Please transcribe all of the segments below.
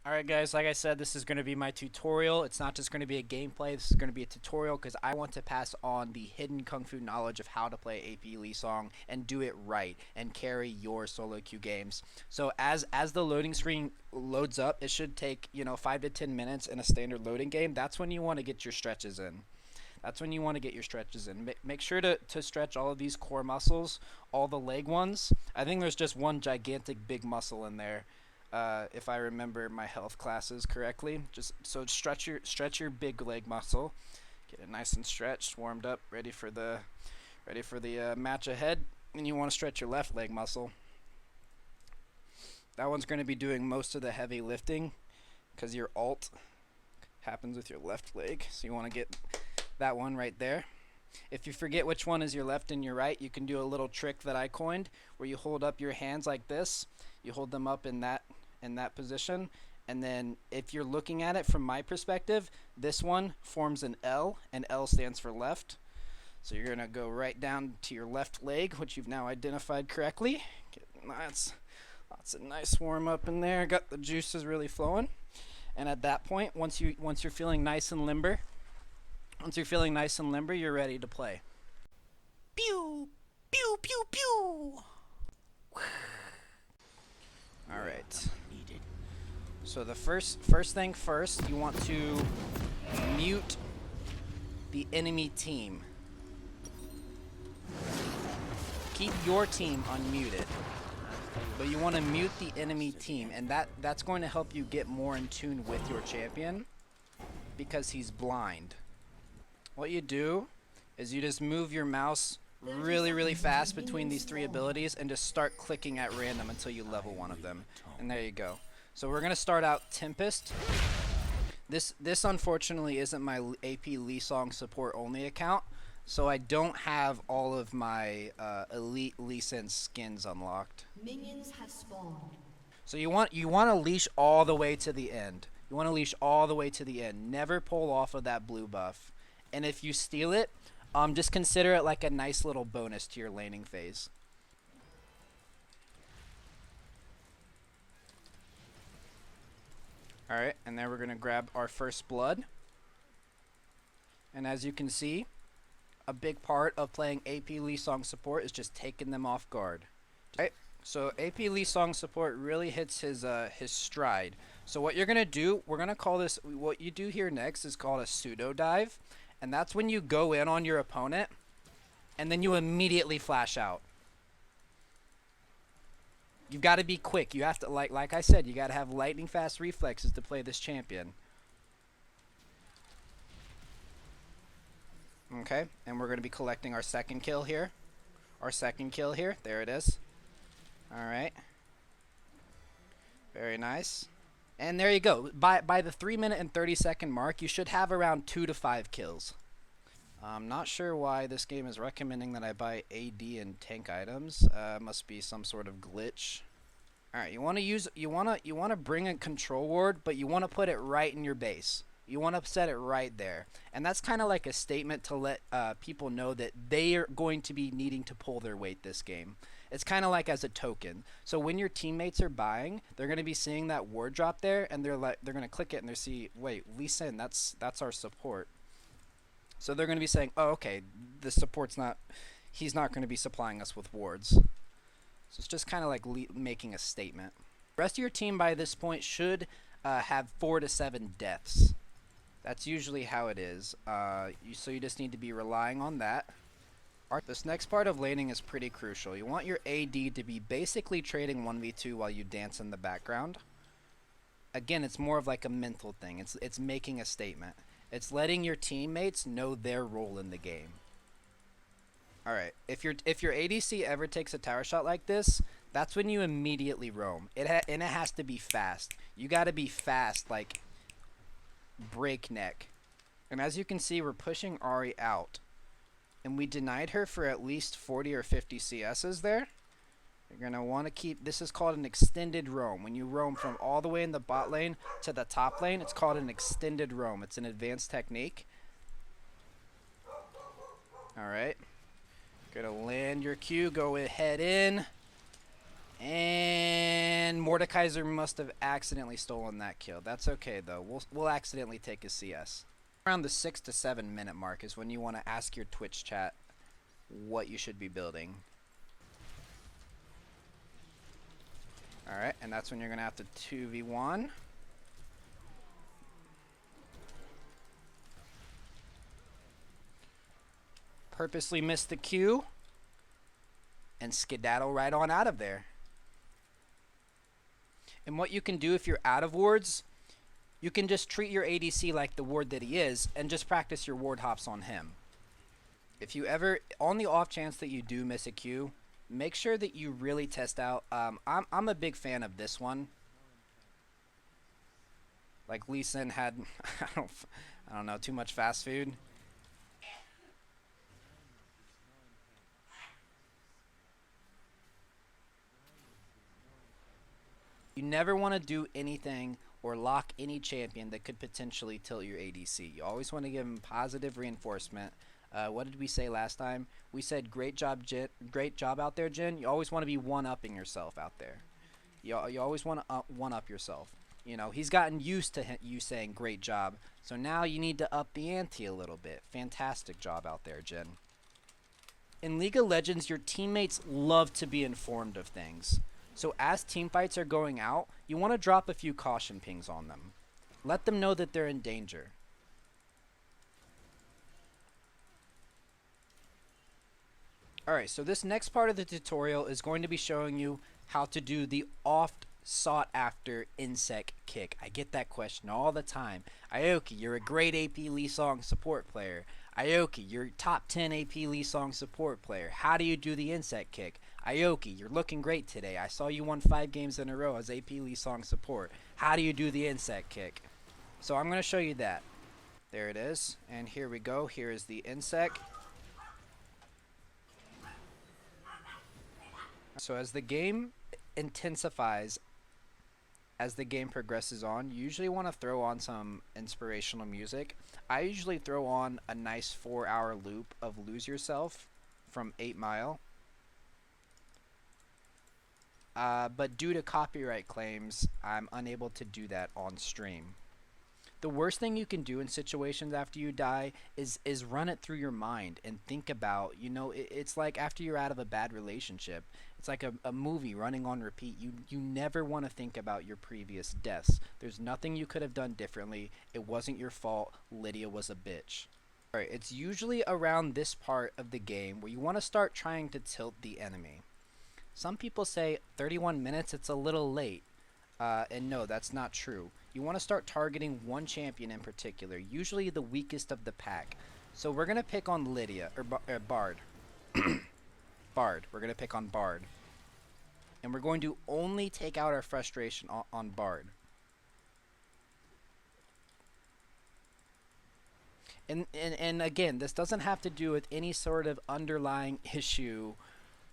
Alright guys, like I said, this is going to be my tutorial. It's not just going to be a gameplay, this is going to be a tutorial because I want to pass on the hidden Kung Fu knowledge of how to play AP Lee Song and do it right and carry your solo queue games. So as the loading screen loads up, it should take, 5 to 10 minutes in a standard loading game. That's when you want to get your stretches in. That's when you want to get your stretches in. Make sure to stretch all of these core muscles, all the leg ones. I think there's just one gigantic big muscle in there. If I remember my health classes correctly, just so stretch your big leg muscle, get it nice and stretched, warmed up, ready for the match ahead. And you want to stretch your left leg muscle. That one's going to be doing most of the heavy lifting because your alt happens with your left leg, so you want to get that one right there. If you forget which one is your left and your right, you can do a little trick that I coined where you hold up your hands like this. You hold them up in that position, and then if you're looking at it from my perspective, this one forms an L, and L stands for left. So you're gonna go right down to your left leg, which you've now identified correctly. Get lots of nice warm up in there. Got the juices really flowing. And at that point, once you're feeling nice and limber, you're ready to play. Pew, pew, pew, pew. All right. So the first thing first, you want to mute the enemy team. Keep your team unmuted, but you want to mute the enemy team, and that's going to help you get more in tune with your champion because he's blind. What you do is you just move your mouse really fast between these three abilities and just start clicking at random until you level one of them. And there you go. So we're gonna start out Tempest. This unfortunately isn't my AP Lee Song support only account, so I don't have all of my elite Lee Sin skins unlocked. Minions have spawned. So you want to leash all the way to the end. You want to leash all the way to the end. Never pull off of that blue buff. And if you steal it, just consider it like a nice little bonus to your laning phase. Alright, and then we're going to grab our first blood. And as you can see, a big part of playing AP Lee Song support is just taking them off guard. Alright, so AP Lee Song support really hits his stride. So what you're going to do, we're going to call this, what you do here next is called a pseudo dive. And that's when you go in on your opponent, and then you immediately flash out. You've got to be quick. You have to, like I said, you got to have lightning fast reflexes to play this champion. Okay, and we're going to be collecting our second kill here. There it is. Alright. Very nice. And there you go. By the 3-minute and 30-second mark, you should have around 2 to 5 kills. I'm not sure why this game is recommending that I buy AD and tank items. Must be some sort of glitch. All right, you want to bring a control ward, but you want to put it right in your base. You want to set it right there, and that's kind of like a statement to let people know that they are going to be needing to pull their weight this game. It's kind of like as a token. So when your teammates are buying, they're going to be seeing that ward drop there, and they're going to click it and they see, wait, Lee Sin, that's our support. So they're going to be saying, oh, okay, the support's not, he's not going to be supplying us with wards. So it's just kind of like making a statement. The rest of your team by this point should have 4 to 7 deaths. That's usually how it is. So you just need to be relying on that. This next part of laning is pretty crucial. You want your AD to be basically trading 1v2 while you dance in the background. Again, it's more of like a mental thing. It's making a statement. It's letting your teammates know their role in the game. Alright, if your ADC ever takes a tower shot like this, that's when you immediately roam. And it has to be fast. You gotta be fast, like breakneck. And as you can see, we're pushing Ahri out. And we denied her for at least 40 or 50 CSs there. You're going to want to keep, this is called an extended roam. When you roam from all the way in the bot lane to the top lane, it's called an extended roam. It's an advanced technique. Alright. Going to land your Q, go ahead in. And Mordekaiser must have accidentally stolen that kill. That's okay though. We'll accidentally take a CS. Around the 6 to 7 minute mark is when you want to ask your Twitch chat what you should be building. Alright, and that's when you're going to have to 2v1. Purposely miss the Q. And skedaddle right on out of there. And what you can do if you're out of wards, you can just treat your ADC like the ward that he is and just practice your ward hops on him. If you ever, on the off chance that you do miss a Q, make sure that you really test out. I'm a big fan of this one. Like Lee Sin had, I don't know, too much fast food. You never want to do anything or lock any champion that could potentially tilt your ADC. You always want to give him positive reinforcement. What did we say last time? We said great job, great job out there, Jin. You always want to be one-upping yourself out there. You always want to one-up yourself. You know, he's gotten used to you saying great job, so now you need to up the ante a little bit. Fantastic job out there, Jin. In League of Legends, your teammates love to be informed of things. So as team fights are going out, you want to drop a few caution pings on them. Let them know that they're in danger. Alright, so this next part of the tutorial is going to be showing you how to do the oft sought after insect kick. I get that question all the time. Aoki, you're a great AP Lee Song support player. Aoki, you're top 10 AP Lee Song support player. How do you do the insect kick? Aoki, you're looking great today. I saw you won 5 games in a row as AP Lee Song support. How do you do the insect kick? So I'm going to show you that. There it is. And here we go. Here is the insect. So as the game intensifies, as the game progresses on, you usually want to throw on some inspirational music. I usually throw on a nice 4-hour loop of Lose Yourself from 8 Mile. But due to copyright claims, I'm unable to do that on stream. The worst thing you can do in situations after you die is run it through your mind and think about, you know, it's like after you're out of a bad relationship. It's like a movie running on repeat. You never want to think about your previous deaths. There's nothing you could have done differently. It wasn't your fault. Lydia was a bitch. Alright, it's usually around this part of the game where you want to start trying to tilt the enemy. Some people say 31 minutes, it's a little late. And no, that's not true. You want to start targeting one champion in particular, usually the weakest of the pack. So we're going to pick on Lydia, or Bard. Bard. We're going to pick on Bard. And we're going to only take out our frustration on Bard. And again, this doesn't have to do with any sort of underlying issue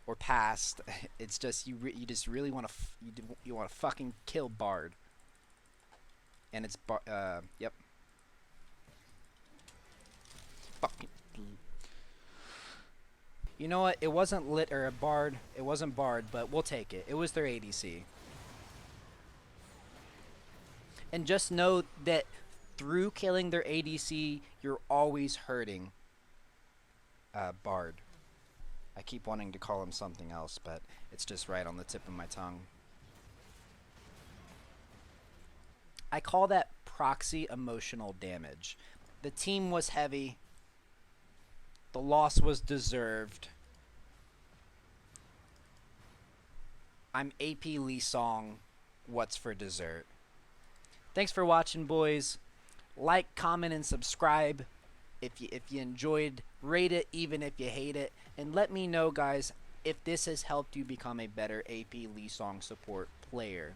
or past. It's just you just really want to you want to fucking kill Bard. And it's yep. Fucking. You know what? It wasn't a Bard. It wasn't Bard, but we'll take it. It was their ADC. And just know that through killing their ADC, you're always hurting Bard. I keep wanting to call him something else, but it's just right on the tip of my tongue. I call that proxy emotional damage. The team was heavy. The loss was deserved. I'm AP Lee Song. What's for dessert? Thanks for watching, boys. Like, comment, and subscribe. If you enjoyed, rate it even if you hate it. And let me know, guys, if this has helped you become a better AP Lee Song support player.